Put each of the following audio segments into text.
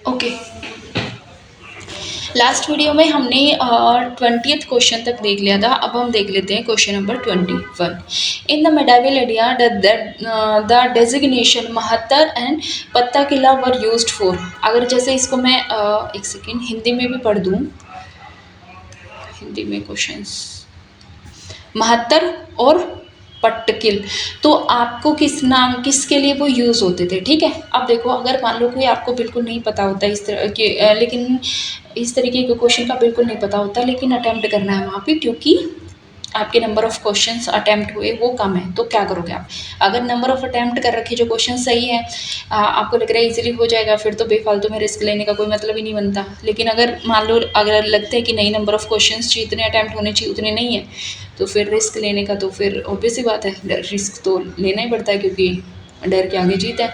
Okay, last video में हमने 20th question तक देख लिया था। अब हम देख लेते हैं question number 21। In the medieval India the designation महत्तर एंड पत्ता किला वर यूज्ड फॉर। अगर जैसे इसको मैं एक सेकेंड हिंदी में भी पढ़ दूँ, हिंदी में क्वेश्चंस महत्तर और पट्टकिल, तो आपको किस नाम किसके लिए वो यूज़ होते थे, ठीक है। अब देखो, अगर मान लो कोई आपको बिल्कुल नहीं पता होता इस तरह के लेकिन इस तरीके के क्वेश्चन का बिल्कुल नहीं पता होता, लेकिन अटेम्प्ट करना है वहाँ पे, क्योंकि आपके नंबर ऑफ क्वेश्चंस अटेम्प्ट हुए वो कम है, तो क्या करोगे आप। अगर नंबर ऑफ अटेम्प्ट कर रखे जो क्वेश्चन सही है, आपको लग रहा है इजीली हो जाएगा, फिर तो बेफालतू में रिस्क लेने का कोई मतलब ही नहीं बनता। लेकिन अगर मान लो अगर लगता है कि नहीं, नंबर ऑफ क्वेश्चंस जितने अटेम्प्ट होने चाहिए उतने नहीं है, तो फिर रिस्क लेने का तो फिर ऑब्वियस ही बात है, रिस्क तो लेना ही पड़ता है, क्योंकि डर के आगे जीत है।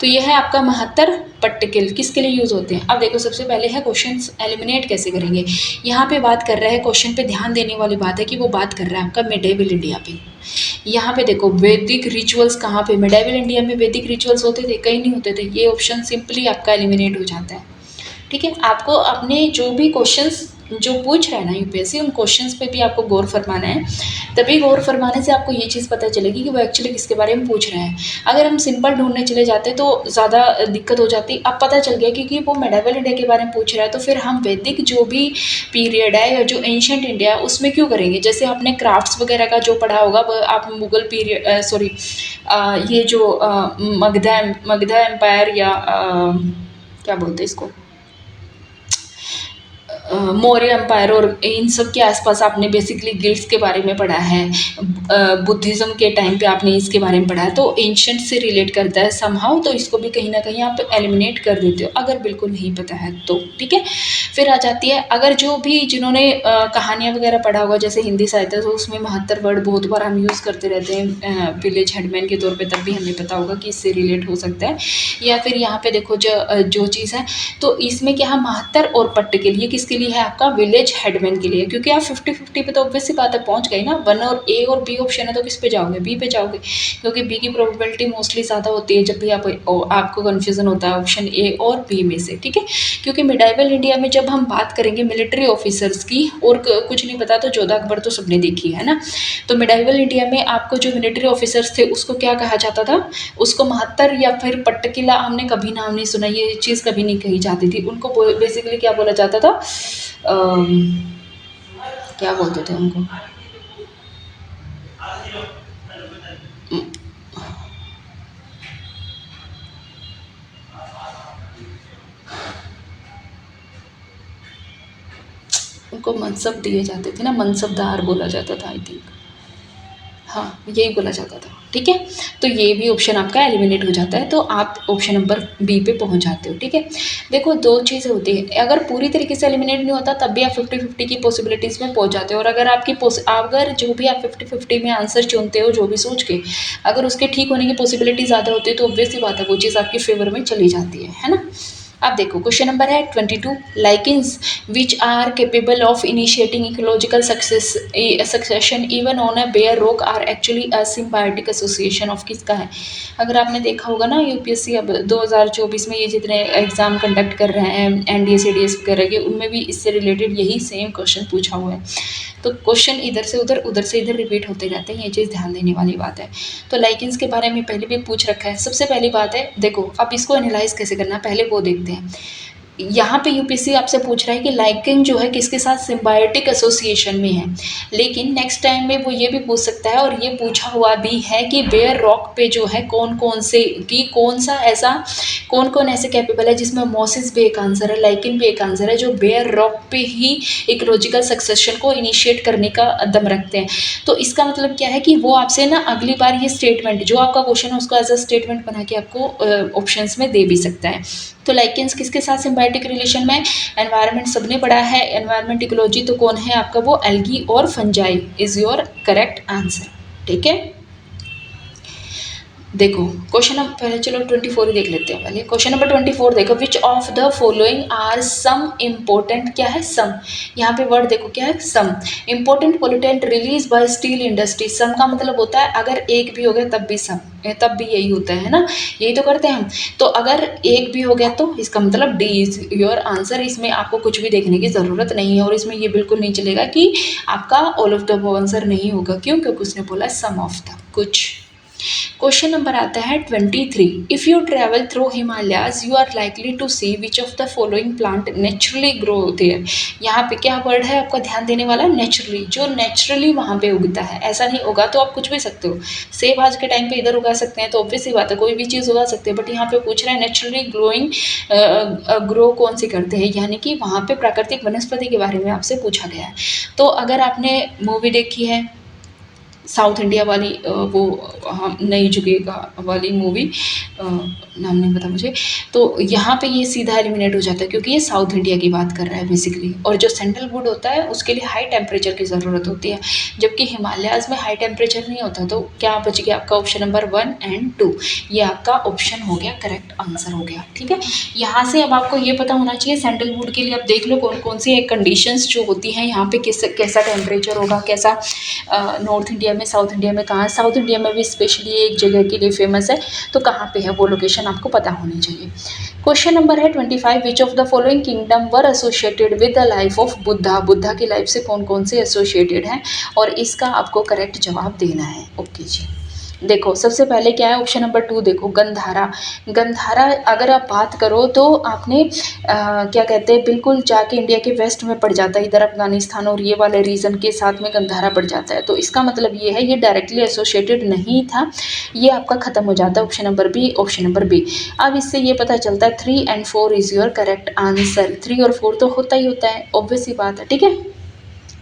तो यह है आपका महत्तर पट्टिकल, किसके लिए यूज़ होते हैं। अब देखो, सबसे पहले है क्वेश्चंस एलिमिनेट कैसे करेंगे। यहाँ पे बात कर रहा है, क्वेश्चन पे ध्यान देने वाली बात है कि वो बात कर रहा है आपका मिडेवल इंडिया पे। यहाँ पे देखो, वैदिक रिचुअल्स कहाँ पे, मिडेवल इंडिया में वैदिक रिचुअल्स होते थे, कहीं नहीं होते थे। ये ऑप्शन सिंपली आपका एलिमिनेट हो जाता है, ठीक है। आपको अपने जो भी क्वेश्चंस जो पूछ रहा है ना यूपीएससी, उन क्वेश्चंस पे भी आपको गौर फरमाना है। तभी गौर फरमाने से आपको ये चीज़ पता चलेगी कि वो एक्चुअली किसके बारे में पूछ रहे हैं। अगर हम सिंपल ढूंढने चले जाते तो ज़्यादा दिक्कत हो जाती। अब पता चल गया क्योंकि वो मेडावल इंडिया के बारे में पूछ रहा है, तो फिर हम वैदिक जो भी पीरियड है या जो एंशंट इंडिया है उसमें क्यों करेंगे। जैसे आपने क्राफ्ट्स वगैरह का जो पढ़ा होगा, वो आप मुगल पीरियड सॉरी ये जो मगधा एम्पायर या क्या बोलते हैं इसको, मौर्य एम्पायर, और इन सब के आसपास आपने बेसिकली गिल्ड्स के बारे में पढ़ा है। बुद्धिज़्म के टाइम पे आपने इसके बारे में पढ़ा है, तो एंशंट से रिलेट करता है समहाउ, तो इसको भी कहीं ना कहीं आप एलिमिनेट कर देते हो अगर बिल्कुल नहीं पता है तो, ठीक है। फिर आ जाती है, अगर जो भी जिन्होंने कहानियाँ वगैरह पढ़ा होगा जैसे हिंदी साहित्य, तो उसमें महत्तर वर्ड बहुत बार हम यूज़ करते रहते हैं विलेज हेडमैन के तौर पर, तब भी हमें पता होगा कि इससे रिलेट हो सकता है। या फिर यहाँ पे देखो जो चीज़ है, तो इसमें क्या है, महत्तर और पट्ट के लिए किसके लिए है आपका, विलेज हेडमैन के लिए। क्योंकि आप 50-50 पे तो ऑब्वियस सी बात है पहुंच गई ना, वन और ए और बी ऑप्शन है, तो किस पे जाओगे, बी पे जाओगे, क्योंकि बी की प्रोबेबिलिटी मोस्टली ज़्यादा होती है जब भी आपको कन्फ्यूजन होता है ऑप्शन ए और बी में से, ठीक है। क्योंकि मिडाइवल इंडिया में जब हम बात करेंगे मिलिट्री ऑफिसर्स की, और कुछ नहीं पता तो जोधा अकबर तो सबने देखी है ना, तो मिडाइवल इंडिया में आपको जो मिलिट्री ऑफिसर्स थे उसको क्या कहा जाता था, उसको महत्तर या फिर पट्टकिला, हमने कभी नाम नहीं सुना, ये चीज़ कभी नहीं कही जाती थी। उनको बेसिकली क्या बोला जाता था, क्या बोलते थे उनको, उनको मनसब दिए जाते थे ना, मनसबदार बोला जाता था आई थिंक, हाँ यही बोला जाता था, ठीक है। तो ये भी ऑप्शन आपका एलिमिनेट हो जाता है, तो आप ऑप्शन नंबर बी पे पहुंच जाते हो, ठीक है। देखो, दो चीज़ें होती है, अगर पूरी तरीके से एलिमिनेट नहीं होता तब भी आप 50-50 की पॉसिबिलिटीज़ में पहुंच जाते हो, और अगर अगर जो भी आप 50-50 में आंसर चुनते हो जो भी सोच के, अगर उसके ठीक होने की पॉसिबिलिटी ज़्यादा होती है तो ऑब्वियस ही बात है वो चीज़ आपके फेवर में चली जाती है ना। अब देखो, क्वेश्चन नंबर है 22, lichens which are capable of initiating ecological succession even on a bare rock are actually a symbiotic association of, किसका है। अगर आपने देखा होगा ना यूपीएससी अब 2024 में ये जितने एग्जाम कंडक्ट कर रहे हैं एनडीए सीडीएस वगैरह के, उनमें भी इससे रिलेटेड यही सेम क्वेश्चन पूछा हुआ है। तो क्वेश्चन इधर से उधर, उधर से इधर रिपीट होते रहते हैं, ये चीज़ ध्यान देने वाली बात है। तो लाइकेंस के बारे में पहले भी पूछ रखा है। सबसे पहली बात है, देखो अब इसको एनालाइज कैसे करना है पहले वो देखते हैं। यहाँ पे यूपीएससी आपसे पूछ रहा है कि लाइकेन जो है किसके साथ सिम्बायोटिक एसोसिएशन में है, लेकिन नेक्स्ट टाइम में वो ये भी पूछ सकता है, और ये पूछा हुआ भी है कि बेयर रॉक पे जो है कौन कौन ऐसे कैपेबल है, जिसमें मोसिस भी एक आंसर है, लाइकेन भी एक आंसर है, जो बेयर रॉक पे ही इकोलॉजिकल सक्सेशन को इनिशिएट करने का दम रखते हैं। तो इसका मतलब क्या है कि वो आपसे ना अगली बार ये स्टेटमेंट जो आपका क्वेश्चन है उसको एज अ स्टेटमेंट बना के आपको ऑप्शंस में दे भी सकता है। तो लाइकेंस किसके साथ सिम्बायोटिक रिलेशन में, एनवायरनमेंट सबने पढ़ा है, एनवायरनमेंट इकोलॉजी तो कौन है आपका, वो एल्गी और fungi is your correct answer, ठीक है। देखो क्वेश्चन नंबर पहले चलो 24 ही देख लेते हैं। पहले क्वेश्चन नंबर 24 देखो, which of the following are some important, क्या है सम, यहाँ पे वर्ड देखो क्या है some, important pollutant release by steel industry. Some का मतलब होता है अगर एक भी हो गया तब भी सम, तब भी यही होता है ना, यही तो करते हैं हम। तो अगर एक भी हो गया तो इसका मतलब डी इज योर आंसर। इसमें आपको कुछ भी देखने की ज़रूरत नहीं है और इसमें ये बिल्कुल नहीं चलेगा कि आपका ऑल ऑफ द आंसर नहीं होगा। क्यों? क्योंकि उसने बोला सम ऑफ द कुछ। क्वेश्चन नंबर आता है 23, if you travel through Himalayas you are likely to see which of the following plant naturally grow there. यहाँ पे क्या वर्ड है आपका ध्यान देने वाला, नेचुरली, जो नेचुरली वहाँ पे उगता है। ऐसा नहीं उगा तो आप कुछ भी सकते हो, सेब आज के टाइम पे इधर उगा सकते हैं तो ऑब्वियस सी बात है कोई भी चीज़ उगा सकते हैं, बट यहाँ पे पूछ रहे हैं नेचुरली ग्रोइंग ग्रो कौन सी करते हैं, यानी कि वहाँ पे प्राकृतिक वनस्पति के बारे में आपसे पूछा गया है। तो अगर आपने मूवी देखी है साउथ इंडिया वाली वो हम नहीं झुकेगा वाली मूवी, नाम नहीं पता मुझे, तो यहाँ पे ये सीधा एलिमिनेट हो जाता है क्योंकि ये साउथ इंडिया की बात कर रहा है बेसिकली। और जो सैंडलवुड होता है उसके लिए हाई टेम्परेचर की ज़रूरत होती है, जबकि हिमालयाज़ में हाई टेम्परेचर नहीं होता। तो क्या बच गया आपका ऑप्शन नंबर 1 एंड 2, ये आपका ऑप्शन हो गया, करेक्ट आंसर हो गया। ठीक है, यहाँ से अब आपको ये पता होना चाहिए सैंडलवुड के लिए आप देख लो कौन कौन सी कंडीशंस जो होती हैं यहाँ पे, किस कैसा टेम्परेचर होगा, कैसा नॉर्थ इंडिया में, साउथ इंडिया में कहाँ, साउथ इंडिया में भी स्पेशली एक जगह के लिए फेमस है, तो कहाँ पे है वो लोकेशन आपको पता होनी चाहिए। क्वेश्चन नंबर है 25, विच of the following kingdom were associated with the life of Buddha. Buddha की लाइफ से कौन कौन से एसोसिएटेड हैं और इसका आपको करेक्ट जवाब देना है। ओके जी, देखो सबसे पहले क्या है ऑप्शन नंबर 2, देखो गंधारा। गंधारा अगर आप बात करो तो आपने क्या कहते हैं बिल्कुल जाके इंडिया के वेस्ट में पड़ जाता है, इधर अफगानिस्तान और ये वाले रीजन के साथ में गंधारा पड़ जाता है। तो इसका मतलब ये है ये डायरेक्टली एसोसिएटेड नहीं था, ये आपका खत्म हो जाता है option number B, option number B. अब इससे ये पता चलता है 3 and 4 is your correct answer. 3 और 4 तो होता ही होता है, ऑब्वियस सी बात है। ठीक है,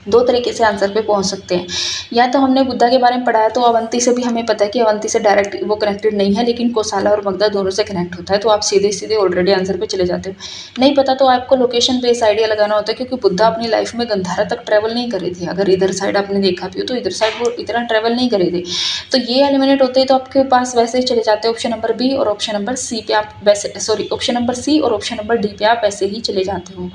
दो तरीके से आंसर पे पहुंच सकते हैं, या तो हमने बुद्धा के बारे में पढ़ा है तो अवंती से भी हमें पता है कि अवंती से डायरेक्ट वो कनेक्टेड नहीं है, लेकिन कोसाला और मगधा दोनों से कनेक्ट होता है, तो आप सीधे सीधे ऑलरेडी आंसर पे चले जाते हो। नहीं पता तो आपको लोकेशन बेस्ड आइडिया लगाना होता है, क्योंकि बुद्धा अपनी लाइफ में गंधारा तक ट्रैवल नहीं करे थे। अगर इधर साइड आपने देखा भी हो तो इधर साइड वो इतना ट्रैवल नहीं करे थे, तो ये एलिमिनेट होते हैं, तो आपके पास वैसे ही चले जाते हैं ऑप्शन नंबर बी और ऑप्शन नंबर सी पे आप वैसे, सॉरी ऑप्शन नंबर सी और ऑप्शन नंबर डी पे आप वैसे ही चले जाते हो।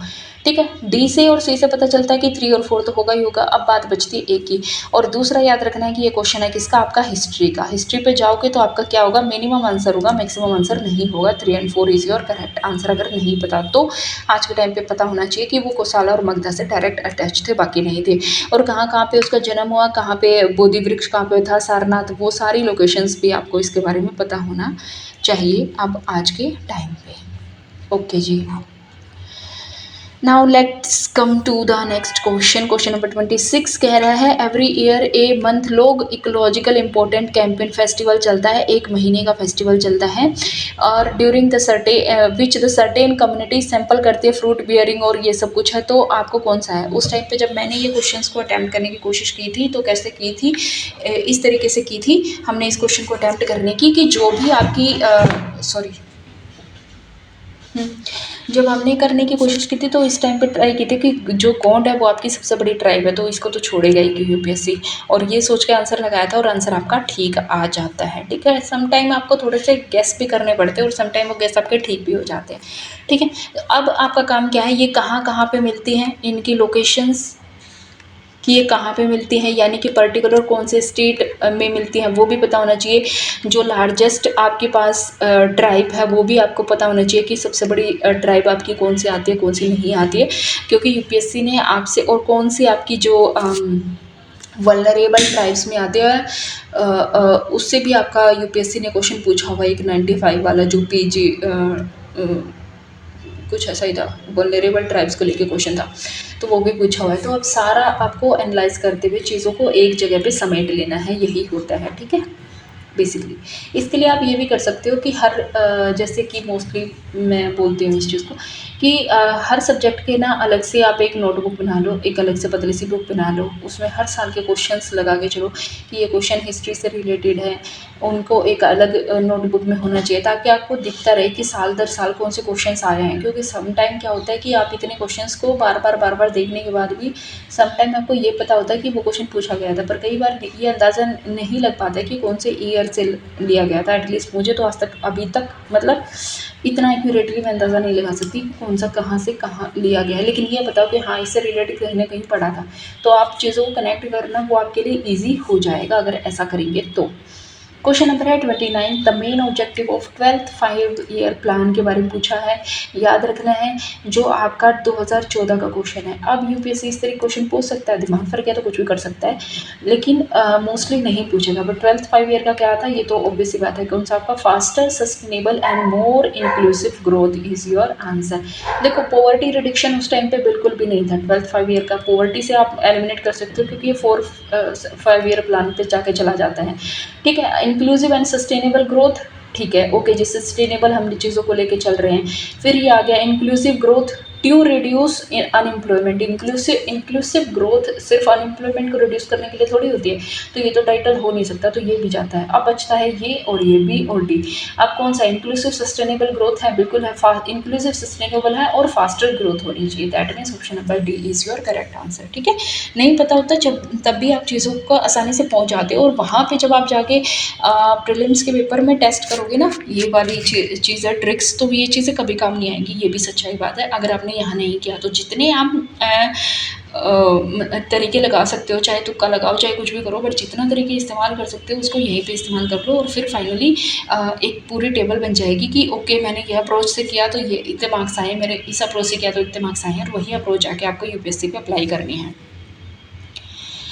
ठीक है, डी से और सी से पता चलता है कि 3 और 4 तो होगा ही होगा। अब बात बचती है एक की, और दूसरा याद रखना है कि ये क्वेश्चन है किसका, आपका हिस्ट्री का। हिस्ट्री पे जाओगे तो आपका क्या होगा, मिनिमम आंसर होगा, मैक्सिमम आंसर नहीं होगा। 3 and 4 is your correct answer. अगर नहीं पता तो आज के टाइम पे पता होना चाहिए कि वो कोसाला और मगधा से डायरेक्ट अटैच थे, बाकी नहीं थे। और कहाँ कहाँ पे उसका जन्म हुआ, कहाँ पे बोधि वृक्ष कहाँ पे था, सारनाथ, वो सारी लोकेशंस भी आपको इसके बारे में पता होना चाहिए अब आज के टाइम पे। Okay ji, now let's come to the next question. Question number 26 कह रहा है एवरी ईयर ए मंथ लोग इकोलॉजिकल इंपॉर्टेंट कैंपेन फेस्टिवल चलता है, एक महीने का फेस्टिवल चलता है, और during the which the certain community sample करती है फ्रूट बियरिंग और ये सब कुछ है, तो आपको कौन सा है। उस टाइम पे जब मैंने ये क्वेश्चंस को अटैम्प्ट करने की कोशिश की थी तो कैसे की थी, इस तरीके से की थी हमने इस क्वेश्चन को अटैम्प्ट करने की कि जो भी आपकी जब हमने करने की कोशिश की थी तो इस टाइम पे ट्राई की थी कि जो गोंड है वो आपकी सबसे बड़ी ट्राइब है, तो इसको तो छोड़ेगा ही कि यूपीएससी, और ये सोच के आंसर लगाया था और आंसर आपका ठीक आ जाता है। ठीक है, सम टाइम आपको थोड़े से गेस भी करने पड़ते हैं और सम टाइम वो गेस आपके ठीक भी हो जाते हैं। ठीक है, अब आपका काम क्या है, ये कहाँ कहाँ पे मिलती हैं, इनकी लोकेशंस कि ये कहाँ पे मिलती हैं, यानी कि पर्टिकुलर कौन से स्टेट में मिलती हैं वो भी पता होना चाहिए। जो लार्जेस्ट आपके पास ट्राइब है वो भी आपको पता होना चाहिए कि सबसे बड़ी ट्राइब आपकी कौन सी आती है, कौन सी नहीं आती है, क्योंकि यूपीएससी ने आपसे, और कौन सी आपकी जो वल्नरेबल ट्राइब्स में आते हैं उससे भी आपका यूपीएससी ने क्वेश्चन पूछा हुआ, एक 95 वाला जो पीजी कुछ ऐसा ही था, वल्नरेबल ट्राइब्स को लेके क्वेश्चन था, तो वो भी पूछा हुआ है। तो अब सारा आपको एनालाइज करते हुए चीज़ों को एक जगह पे समेट लेना है, यही होता है। ठीक है, बेसिकली इसके लिए आप ये भी कर सकते हो कि हर जैसे कि मोस्टली मैं बोलती हूँ इस चीज़ को कि हर सब्जेक्ट के ना अलग से आप एक नोटबुक बना लो, एक अलग से पतली सी बुक बना लो, उसमें हर साल के क्वेश्चंस लगा के चलो कि ये क्वेश्चन हिस्ट्री से रिलेटेड है, उनको एक अलग नोटबुक में होना चाहिए, ताकि आपको दिखता रहे कि साल दर साल कौन से क्वेश्चंस आए हैं। क्योंकि सम टाइम क्या होता है कि आप इतने क्वेश्चंस को बार बार देखने के बाद भी सम टाइम आपको ये पता होता है कि वो क्वेश्चन पूछा गया था, पर कई बार ये अंदाज़ा नहीं लग पाता है कि कौन से ईयर ईयर से लिया गया था। एटलीस्ट मुझे तो आज तक अभी तक मतलब इतना एक्यूरेटली मैं अंदाज़ा नहीं लगा सकती कि कौन सा कहाँ से कहाँ लिया गया है, लेकिन ये बताओ कि हाँ इससे रिलेटेड कहीं ना कहीं पढ़ा था, तो आप चीज़ों को कनेक्ट करना वो आपके लिए ईजी हो जाएगा अगर ऐसा करेंगे तो। क्वेश्चन नंबर है 29, the main objective of 12th 5 year plan के बारे में पूछा है, याद रखना है जो आपका 2014 का क्वेश्चन है। अब यूपीएससी इस तरह क्वेश्चन पूछ सकता है, दिमाग फर्क है तो कुछ भी कर सकता है, लेकिन मोस्टली नहीं पूछेगा। बट 12th 5 ईयर का क्या था, ये तो ऑब्वियस सी बात है कौन सा आपका faster sustainable and more inclusive growth is your answer. देखो पॉवर्टी रिडक्शन उस टाइम पे बिल्कुल भी नहीं था। 12th 5 ईयर का पॉवर्टी से आप एलिमिनेट कर सकते हो क्योंकि ये 4-5 ईयर प्लान पे जाके चला जाता है, ठीक है। इंक्लूसिव एंड सस्टेनेबल ग्रोथ, ठीक है, ओके जी, सस्टेनेबल हम चीज़ों को लेके चल रहे हैं। फिर ये आ गया inclusive growth to reduce unemployment. Inclusive growth सिर्फ अनएम्प्लॉयमेंट को रिड्यूस करने के लिए थोड़ी होती है, तो ये तो टाइटल हो नहीं सकता, तो ये भी जाता है। अब बचता है ये और ये, बी और डी। अब कौन सा इंक्लूसिव सस्टेनेबल ग्रोथ है, बिल्कुल है, इंक्लूसिव सस्टेनेबल है और फास्टर ग्रोथ होनी चाहिए। That means option number D is your correct answer, ठीक है। नहीं पता होता जब तब भी आप चीज़ों को आसानी से पहुँच जाते हो, और वहाँ पे जब आप जाके प्रीलिम्स के पेपर में टेस्ट करोगे ना ये वाली चीज़ें ट्रिक्स, तो ये चीज़ें कभी काम नहीं आएंगी, ये भी सच्चाई बात है। अगर आपने यहाँ नहीं किया तो जितने आप तरीके लगा सकते हो, चाहे तुक्का लगाओ चाहे कुछ भी करो, बट जितना तरीके इस्तेमाल कर सकते हो उसको यहीं पे इस्तेमाल कर लो, और फिर फाइनली एक पूरी टेबल बन जाएगी कि ओके मैंने यह अप्रोच से किया तो ये इतने मार्क्स आए, मेरे इस अप्रोच से किया तो इतने मार्क्स आए, और वही अप्रोच आके आपको यूपीएससी पे अप्लाई करनी है।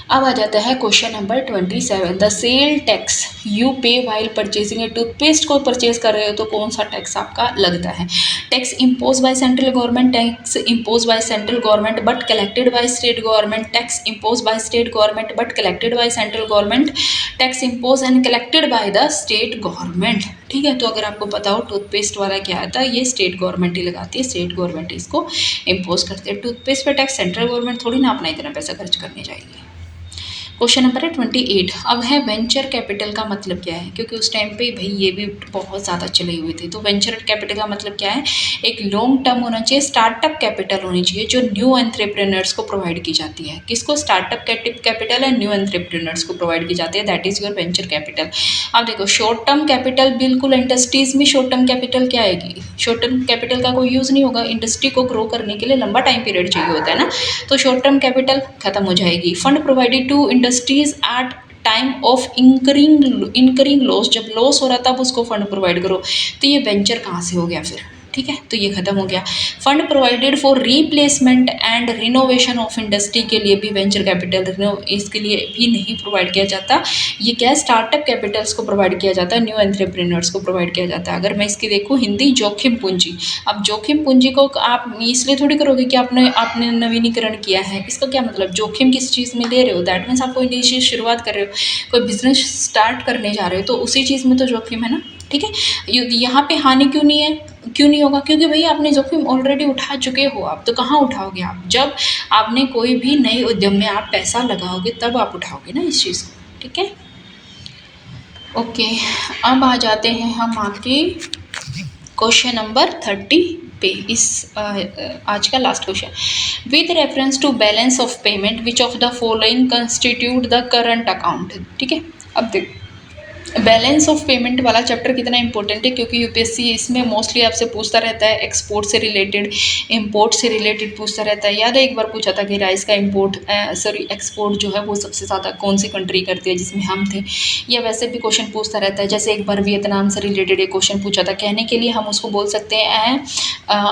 अब आ जाता है question number 27, the sale tax you पे वाइल परचेजिंग ए टूथपेस्ट को परचेज कर रहे हो तो कौन सा टैक्स आपका लगता है। Tax impose by central government, tax impose by central government but collected by state government, tax impose by state government but collected by central government, tax impose and collected by the state government. ठीक है, तो अगर आपको पता हो toothpaste वाला क्या आता है, ये स्टेट गवर्नमेंट ही लगाती है, स्टेट गवर्नमेंट इसको इम्पोज करती है। टूथपेस्ट पे टैक्स सेंट्रल गवर्नमेंट थोड़ी ना अपना इतना पैसा खर्च करने जाएगी। क्वेश्चन नंबर है 28, अब है वेंचर कैपिटल का मतलब क्या है, क्योंकि उस टाइम पे भाई ये भी बहुत ज़्यादा चले हुए थे। तो वेंचर कैपिटल का मतलब क्या है, एक लॉन्ग टर्म होना चाहिए, स्टार्टअप कैपिटल होनी चाहिए जो न्यू एंटरप्रेन्योर्स को प्रोवाइड की जाती है। किसको, startup capital and new entrepreneurs को प्रोवाइड की जाती है, that is your venture capital. अब देखो शॉर्ट टर्म कैपिटल, बिल्कुल इंडस्ट्रीज़ में शॉर्ट टर्म कैपिटल क्या आएगी, शॉर्ट टर्म कैपिटल का कोई यूज़ नहीं होगा, इंडस्ट्री को ग्रो करने के लिए लंबा टाइम पीरियड चाहिए होता है ना, तो शॉर्ट टर्म कैपिटल खत्म हो जाएगी। Fund provided to industries at time of incurring loss, जब लॉस हो रहा तब उसको फंड प्रोवाइड करो, तो ये वेंचर कहाँ से हो गया फिर, ठीक है, तो ये खत्म हो गया। Fund provided for replacement and renovation of industry के लिए भी वेंचर कैपिटल इसके लिए भी नहीं प्रोवाइड किया जाता, ये क्या स्टार्टअप कैपिटल्स को प्रोवाइड किया जाता है, न्यू एंटरप्रेन्योर्स को प्रोवाइड किया जाता है। अगर मैं इसकी देखूँ हिंदी, जोखिम पूंजी। अब जोखिम पूंजी को आप इसलिए थोड़ी करोगे कि आपने नवीनीकरण किया है, इसका क्या मतलब, जोखिम किस चीज़ में ले रहे हो, दैट मीन्स आप कोई नई चीज़ शुरुआत कर रहे हो, कोई बिजनेस स्टार्ट करने जा रहे हो, तो उसी चीज़ में तो जोखिम है ना, ठीक है। यहाँ पे हानि क्यों नहीं है, क्यों नहीं होगा, क्योंकि भाई आपने जोखिम ऑलरेडी उठा चुके हो आप, तो कहाँ उठाओगे आप, जब आपने कोई भी नए उद्यम में आप पैसा लगाओगे तब आप उठाओगे ना इस चीज़ को, ठीक है। ओके, अब आ जाते हैं हम आपके क्वेश्चन नंबर 30 पे, इस आज का last question, with reference to balance of payment which of the following constitute the current account, ठीक है। अब देखो बैलेंस ऑफ पेमेंट वाला चैप्टर कितना इंपॉर्टेंट है, क्योंकि यूपीएससी इसमें मोस्टली आपसे पूछता रहता है एक्सपोर्ट से रिलेटेड, इंपोर्ट से रिलेटेड पूछता रहता है। याद है एक बार पूछा था कि राइस का इंपोर्ट एक्सपोर्ट जो है वो सबसे ज़्यादा कौन सी कंट्री करती है, जिसमें हम थे, या वैसे भी क्वेश्चन पूछता रहता है। जैसे एक बार वियतनाम से रिलेटेड एक क्वेश्चन पूछा था, कहने के लिए हम उसको बोल सकते हैं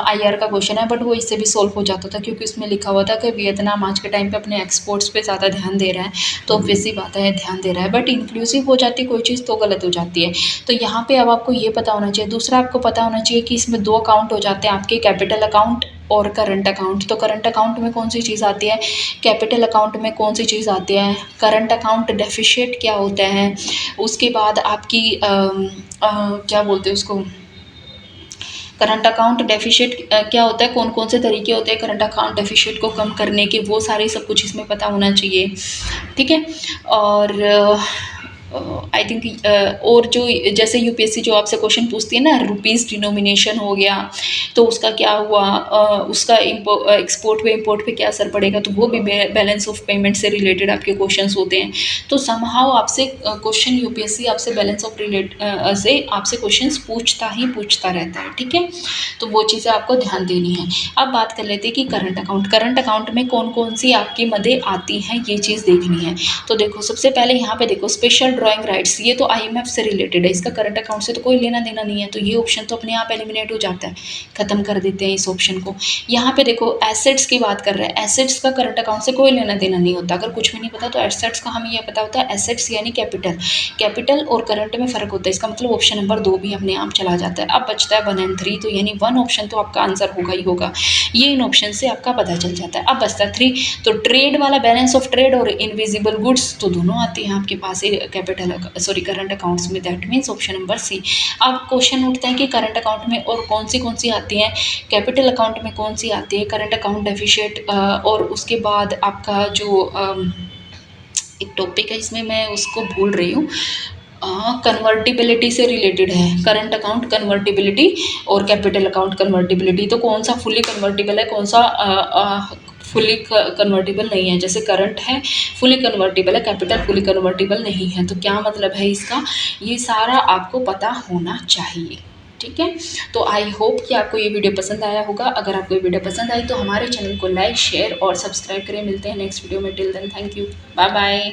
IR का क्वेश्चन है, बट वो इससे भी सॉल्व हो जाता था, क्योंकि उसमें लिखा हुआ था कि वियतनाम आज के टाइम पे अपने एक्सपोर्ट्स पे ज़्यादा ध्यान दे रहा है, तो ऑब्वियसली बात है ध्यान दे रहा है, बट इंक्लूसिव हो जाती कोई चीज़ तो गलत हो जाती है। तो यहाँ पे अब आपको ये पता होना चाहिए, दूसरा आपको पता होना चाहिए कि इसमें 2 अकाउंट हो जाते हैं आपके, कैपिटल अकाउंट और करंट अकाउंट। तो करंट अकाउंट में कौन सी चीज़ आती है, कैपिटल अकाउंट में कौन सी चीज़ आती है, करंट अकाउंट डेफिशिएट क्या होता है, उसके बाद आपकी क्या बोलते हैं उसको, करंट अकाउंट डेफिशिएट क्या होता है, कौन कौन से तरीके होते हैं करंट अकाउंट डेफिशिएट को कम करने के, वो सारे सब कुछ इसमें पता होना चाहिए, ठीक है। और आई थिंक और जो जैसे यूपीएससी जो आपसे क्वेश्चन पूछती है ना, रुपीस डिनोमिनेशन हो गया तो उसका क्या हुआ, उसका एक्सपोर्ट पे इम्पोर्ट पे क्या असर पड़ेगा, तो वो भी बैलेंस ऑफ पेमेंट से रिलेटेड आपके क्वेश्चंस होते हैं। तो समहाउ आपसे क्वेश्चन यूपीएससी आपसे बैलेंस ऑफ रिलेट से आपसे क्वेश्चंस पूछता ही पूछता रहता है, ठीक है। तो वो चीज़ें आपको ध्यान देनी है। अब बात कर लेते हैं कि करंट अकाउंट में कौन कौन सी आपकी मदें आती हैं, ये चीज़ देखनी है। तो देखो सबसे पहले यहाँ पे देखो स्पेशल ड्राइंग राइट्स, ये तो आईएमएफ से रिलेटेड है, इसका करंट अकाउंट से तो कोई लेना देना नहीं है, तो ये ऑप्शन तो अपने आप एलिमिनेट हो जाता है, खत्म कर देते हैं इस ऑप्शन को। यहाँ पे देखो एसेट्स की बात कर रहे हैं, एसेट्स का करंट अकाउंट से कोई लेना देना नहीं होता। अगर कुछ भी नहीं पता तो एसेट्स का हमें यह पता होता है, एसेट्स यानी कैपिटल, कैपिटल और करंट में फ़र्क होता है, इसका मतलब ऑप्शन नंबर 2 भी अपने आप चला जाता है। अब बचता है 1 and 3, तो यानी 1 ऑप्शन तो आपका आंसर होगा ही होगा, ये इन ऑप्शन से आपका पता चल जाता है। अब बचता है 3, तो ट्रेड वाला बैलेंस ऑफ ट्रेड और इनविजिबल गुड्स तो दोनों आती हैं आपके पास कैपिटल सॉरी करंट अकाउंट्स में, that means option number C. अब क्वेश्चन उठता है कि करंट अकाउंट में और कौन सी आती हैं, कैपिटल अकाउंट में कौन सी आती है, करंट अकाउंट डेफिशिएट, और उसके बाद आपका जो एक टॉपिक है इसमें मैं उसको भूल रही हूँ, कन्वर्टिबिलिटी से रिलेटेड है, करंट अकाउंट कन्वर्टिबिलिटी और कैपिटल अकाउंट कन्वर्टिबिलिटी, तो कौन सा फुली कन्वर्टिबल है, कौन सा फुली कन्वर्टिबल नहीं है। जैसे करंट है फुली कन्वर्टिबल है, कैपिटल फुली कन्वर्टिबल नहीं है, तो क्या मतलब है इसका, ये सारा आपको पता होना चाहिए, ठीक है। तो आई होप कि आपको ये वीडियो पसंद आया होगा। अगर आपको ये वीडियो पसंद आई तो हमारे चैनल को लाइक शेयर और सब्सक्राइब करें। मिलते हैं नेक्स्ट वीडियो में, till then thank you, bye bye.